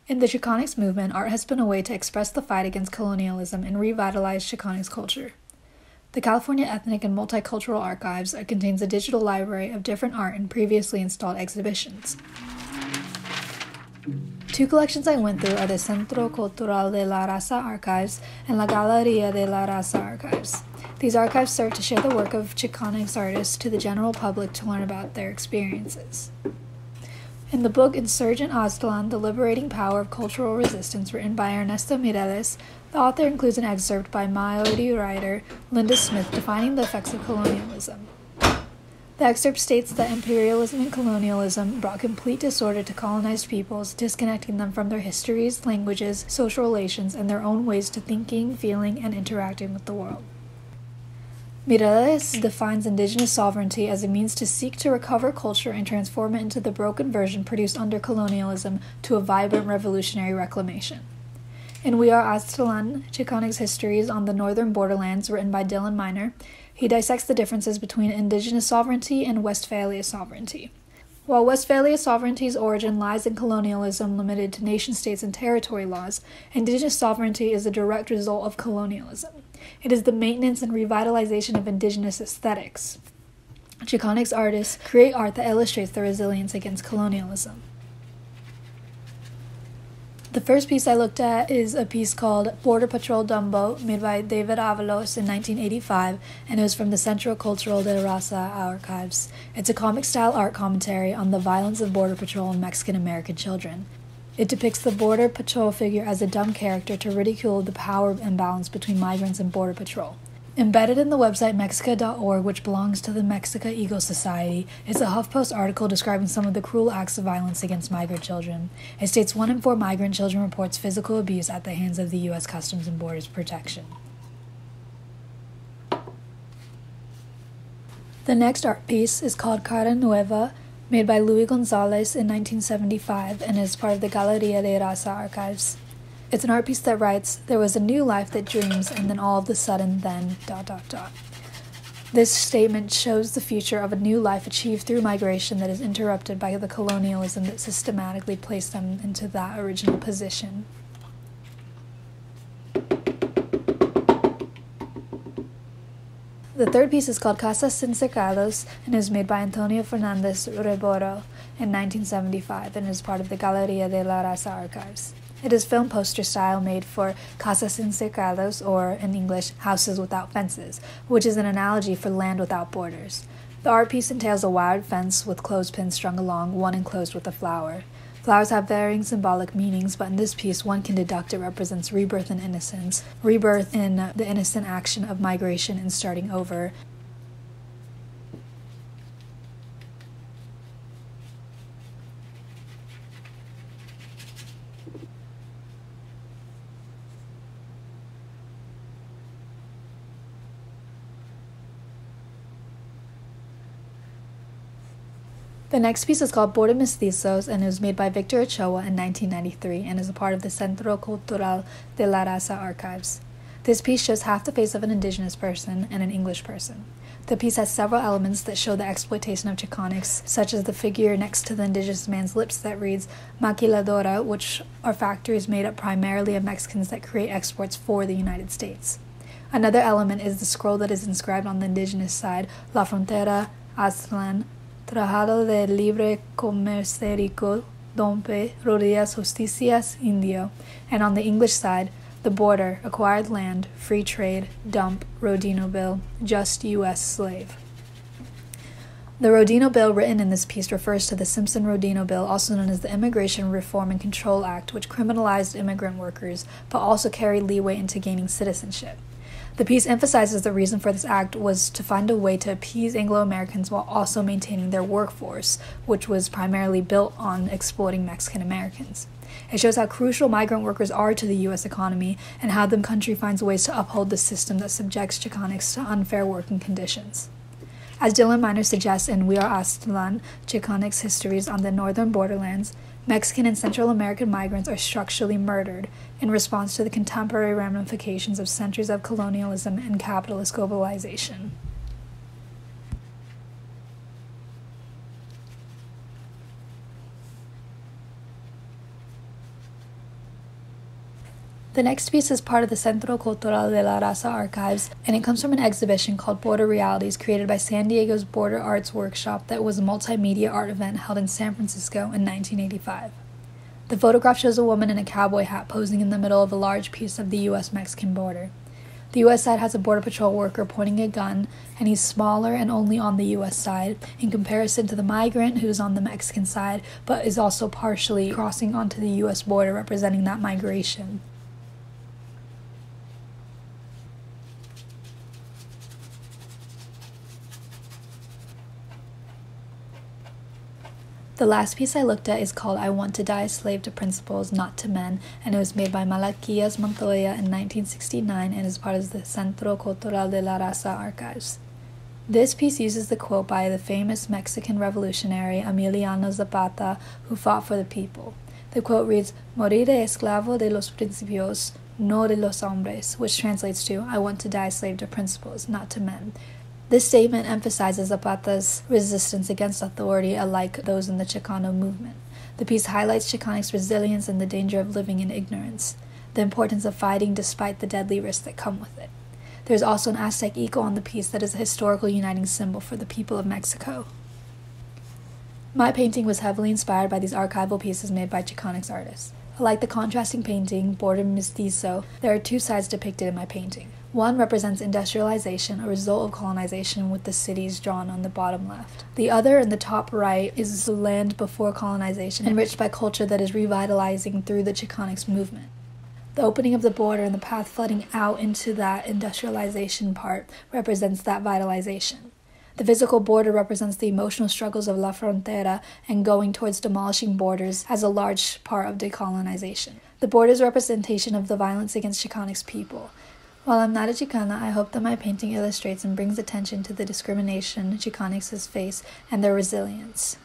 In the Chicanx movement, art has been a way to express the fight against colonialism and revitalize Chicanx culture. The California Ethnic and Multicultural Archives contains a digital library of different art and previously installed exhibitions. Two collections I went through are the Centro Cultural de la Raza Archives and La Galería de la Raza Archives. These archives serve to share the work of Chicanx artists to the general public to learn about their experiences. In the book Insurgent Aztlan, The Liberating Power of Cultural Resistance, written by Ernesto Mireles, the author includes an excerpt by Maori writer Linda Smith defining the effects of colonialism. The excerpt states that imperialism and colonialism brought complete disorder to colonized peoples, disconnecting them from their histories, languages, social relations, and their own ways to thinking, feeling, and interacting with the world. Mireles defines indigenous sovereignty as a means to seek to recover culture and transform it into the broken version produced under colonialism to a vibrant revolutionary reclamation. In We Are Aztlan, Chicanx Histories on the Northern Borderlands, written by Dylan Miner, he dissects the differences between indigenous sovereignty and Westphalia sovereignty. While Westphalia sovereignty's origin lies in colonialism limited to nation-states and territory laws, indigenous sovereignty is a direct result of colonialism. It is the maintenance and revitalization of indigenous aesthetics. Chicanx artists create art that illustrates their resilience against colonialism. The first piece I looked at is a piece called Border Patrol Dumbo, made by David Avalos in 1985, and it was from the Centro Cultural de Raza Archives. It's a comic-style art commentary on the violence of Border Patrol and Mexican-American children. It depicts the Border Patrol figure as a dumb character to ridicule the power imbalance between migrants and Border Patrol. Embedded in the website Mexica.org, which belongs to the Mexica Eagle Society, is a HuffPost article describing some of the cruel acts of violence against migrant children. It states 1 in 4 migrant children reports physical abuse at the hands of the U.S. Customs and Borders Protection. The next art piece is called Cara Nueva, made by Luis Gonzalez in 1975 and is part of the Galería de Raza Archives. It's an art piece that writes, "There was a new life that dreams, and then all of a sudden, then, ... This statement shows the future of a new life achieved through migration that is interrupted by the colonialism that systematically placed them into that original position." The third piece is called Casas Sin Cercados and is made by Antonio Fernandez Reboro in 1975 and is part of the Galería de la Raza Archives. It is film poster style made for Casas Sin Cercados, or in English, Houses Without Fences, which is an analogy for land without borders. The art piece entails a wired fence with clothespins strung along, one enclosed with a flower. Flowers have varying symbolic meanings, but in this piece one can deduct it represents rebirth and innocence, rebirth in the innocent action of migration and starting over. The next piece is called Border Mestizos and it was made by Victor Ochoa in 1993 and is a part of the Centro Cultural de la Raza Archives. This piece shows half the face of an indigenous person and an English person. The piece has several elements that show the exploitation of Chicanx, such as the figure next to the indigenous man's lips that reads Maquiladora, which are factories made up primarily of Mexicans that create exports for the United States. Another element is the scroll that is inscribed on the indigenous side, La Frontera, Aztlan, Tratado de Libre Comercio, Dompe, Rodillas Justicias, Indio, and on the English side, the border, acquired land, free trade, dump, Rodino Bill, just U.S. slave. The Rodino Bill written in this piece refers to the Simpson-Rodino Bill, also known as the Immigration Reform and Control Act, which criminalized immigrant workers, but also carried leeway into gaining citizenship. The piece emphasizes the reason for this act was to find a way to appease Anglo-Americans while also maintaining their workforce, which was primarily built on exploiting Mexican Americans. It shows how crucial migrant workers are to the U.S. economy and how the country finds ways to uphold the system that subjects Chicanx to unfair working conditions. As Dylan Miner suggests in We Are Aztlan, Chicanx Histories on the Northern Borderlands, Mexican and Central American migrants are structurally murdered in response to the contemporary ramifications of centuries of colonialism and capitalist globalization. The next piece is part of the Centro Cultural de la Raza archives, and it comes from an exhibition called Border Realities created by San Diego's Border Arts Workshop that was a multimedia art event held in San Francisco in 1985. The photograph shows a woman in a cowboy hat posing in the middle of a large piece of the U.S.-Mexican border. The U.S. side has a Border Patrol worker pointing a gun, and he's smaller and only on the U.S. side, in comparison to the migrant who's on the Mexican side, but is also partially crossing onto the U.S. border, representing that migration. The last piece I looked at is called I Want to Die a Slave to Principles, Not to Men, and it was made by Malaquías Montoya in 1969 and is part of the Centro Cultural de la Raza archives. This piece uses the quote by the famous Mexican revolutionary Emiliano Zapata, who fought for the people. The quote reads, "Morir esclavo de los principios, no de los hombres," which translates to, I want to die a slave to principles, not to men. This statement emphasizes Zapata's resistance against authority, alike those in the Chicano movement. The piece highlights Chicanx resilience and the danger of living in ignorance, the importance of fighting despite the deadly risks that come with it. There is also an Aztec eagle on the piece that is a historical uniting symbol for the people of Mexico. My painting was heavily inspired by these archival pieces made by Chicanx artists. Like the contrasting painting, Border Mestizo, there are two sides depicted in my painting. One represents industrialization, a result of colonization, with the cities drawn on the bottom left. The other, in the top right, is the land before colonization, enriched by culture that is revitalizing through the Chicanx movement. The opening of the border and the path flooding out into that industrialization part represents that vitalization. The physical border represents the emotional struggles of La Frontera and going towards demolishing borders as a large part of decolonization. The border's representation of the violence against Chicanx people. While I'm not a Chicana, I hope that my painting illustrates and brings attention to the discrimination Chicanxes face and their resilience.